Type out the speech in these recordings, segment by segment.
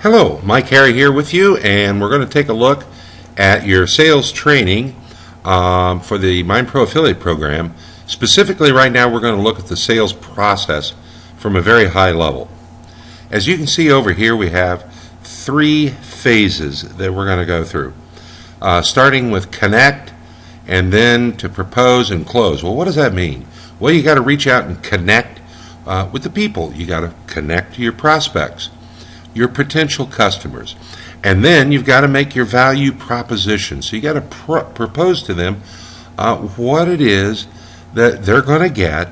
Hello, Mike Harry here with you, and we're going to take a look at your sales training for the MindPro affiliate program. Specifically, right now, we're going to look at the sales process from a very high level. As you can see over here, we have 3 phases that we're going to go through, starting with connect and then to propose and close. Well, what does that mean? Well, you got to reach out and connect with the people. You got to connect to your prospects, your potential customers, and then you've got to make your value proposition. So you got to propose to them what it is that they're going to get,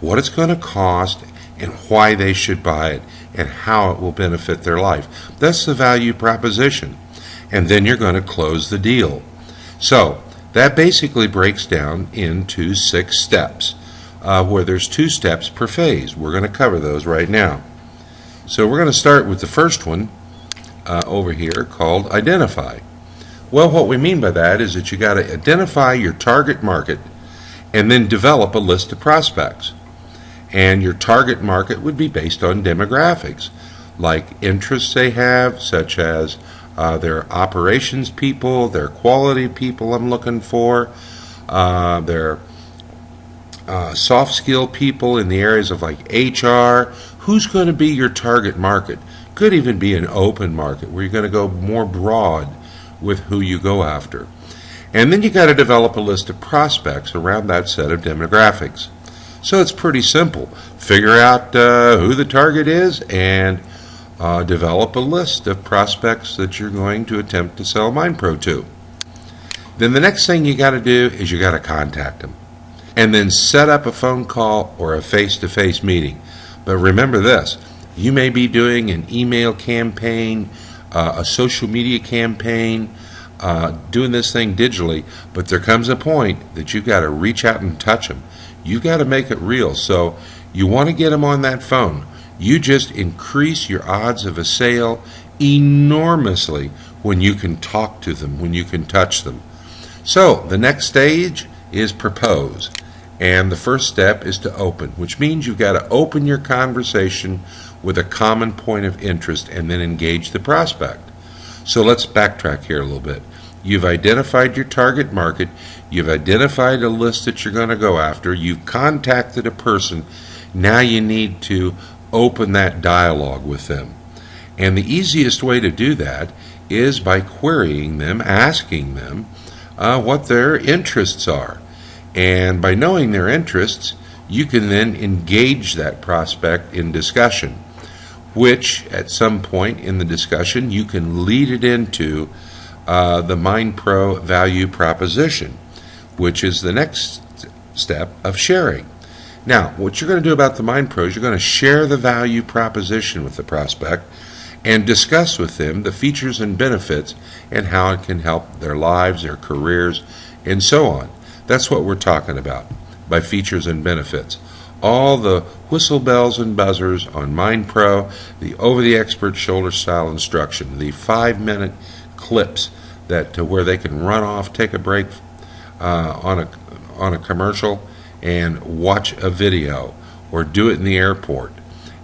what it's going to cost, and why they should buy it, and how it will benefit their life. That's the value proposition. And then you're going to close the deal. So that basically breaks down into 6 steps, where there's 2 steps per phase. We're going to cover those right now. So we're going to start with the first one over here called identify. Well, what we mean by that is that you got to identify your target market and then develop a list of prospects. And your target market would be based on demographics, like interests they have, such as their operations people, their quality people I'm looking for, their soft skill people in the areas of like HR. Who's going to be your target market? Could even be an open market where you're going to go more broad with who you go after. And then you got to develop a list of prospects around that set of demographics. So it's pretty simple. Figure out who the target is and develop a list of prospects that you're going to attempt to sell MindPro to. Then the next thing you got to do is you got to contact them. And then set up a phone call or a face-to-face meeting. But remember this, you may be doing an email campaign, a social media campaign, doing this thing digitally, but there comes a point that you've got to reach out and touch them. You've got to make it real. So you want to get them on that phone. You just increase your odds of a sale enormously when you can talk to them, when you can touch them. So the next stage is propose. And the first step is to open, which means you've got to open your conversation with a common point of interest and then engage the prospect. So let's backtrack here a little bit. You've identified your target market. You've identified a list that you're going to go after. You've contacted a person. Now you need to open that dialogue with them. And the easiest way to do that is by querying them, asking them what their interests are. And by knowing their interests, you can then engage that prospect in discussion, which at some point in the discussion you can lead it into the MindPro value proposition, which is the next step of sharing. Now, what you're going to do about the MindPro is you're going to share the value proposition with the prospect and discuss with them the features and benefits and how it can help their lives, their careers, and so on. That's what we're talking about by features and benefits. All the whistle bells and buzzers on MindPro, the over-the-expert shoulder-style instruction, the 5-minute clips that where they can run off, take a break on a commercial, and watch a video or do it in the airport.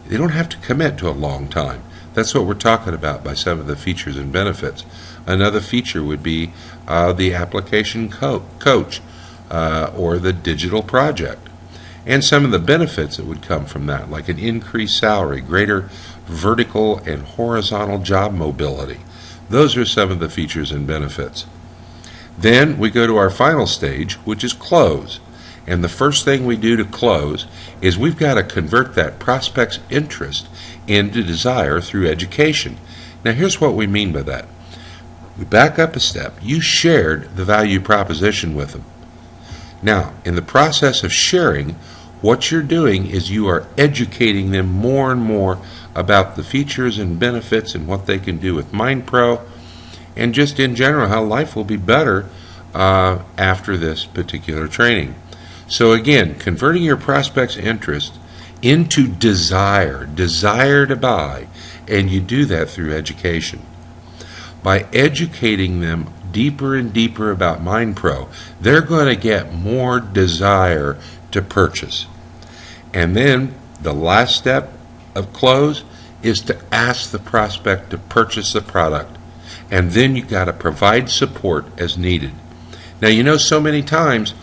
They don't have to commit to a long time. That's what we're talking about by some of the features and benefits. Another feature would be the application coach or the digital project. And some of the benefits that would come from that, like an increased salary, greater vertical and horizontal job mobility. Those are some of the features and benefits. Then we go to our final stage, which is close. And the first thing we do to close is we've got to convert that prospect's interest into desire through education. Now here's what we mean by that. We back up a step. You shared the value proposition with them. Now, in the process of sharing, what you're doing is you are educating them more and more about the features and benefits and what they can do with MindPro, and just in general how life will be better after this particular training. So again, converting your prospect's interest into desire to buy, and you do that through education. By educating them deeper and deeper about MindPro, they're going to get more desire to purchase. And then the last step of close is to ask the prospect to purchase the product, and then you got to provide support as needed. Now, you know, so many times,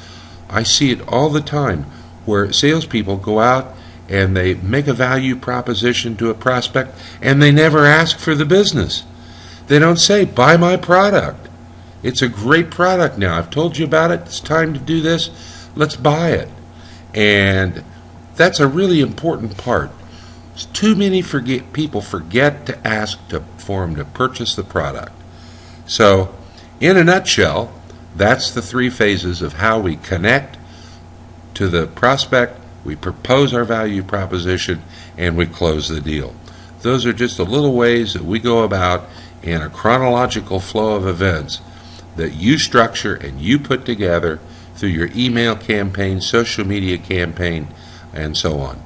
I see it all the time, where salespeople go out and they make a value proposition to a prospect and they never ask for the business. They don't say, buy my product. It's a great product now. I've told you about it. It's time to do this. Let's buy it. And that's a really important part. Too many people forget to ask for them to purchase the product. So, in a nutshell, that's the 3 phases of how we connect to the prospect, we propose our value proposition, and we close the deal. Those are just the little ways that we go about in a chronological flow of events that you structure and you put together through your email campaign, social media campaign, and so on.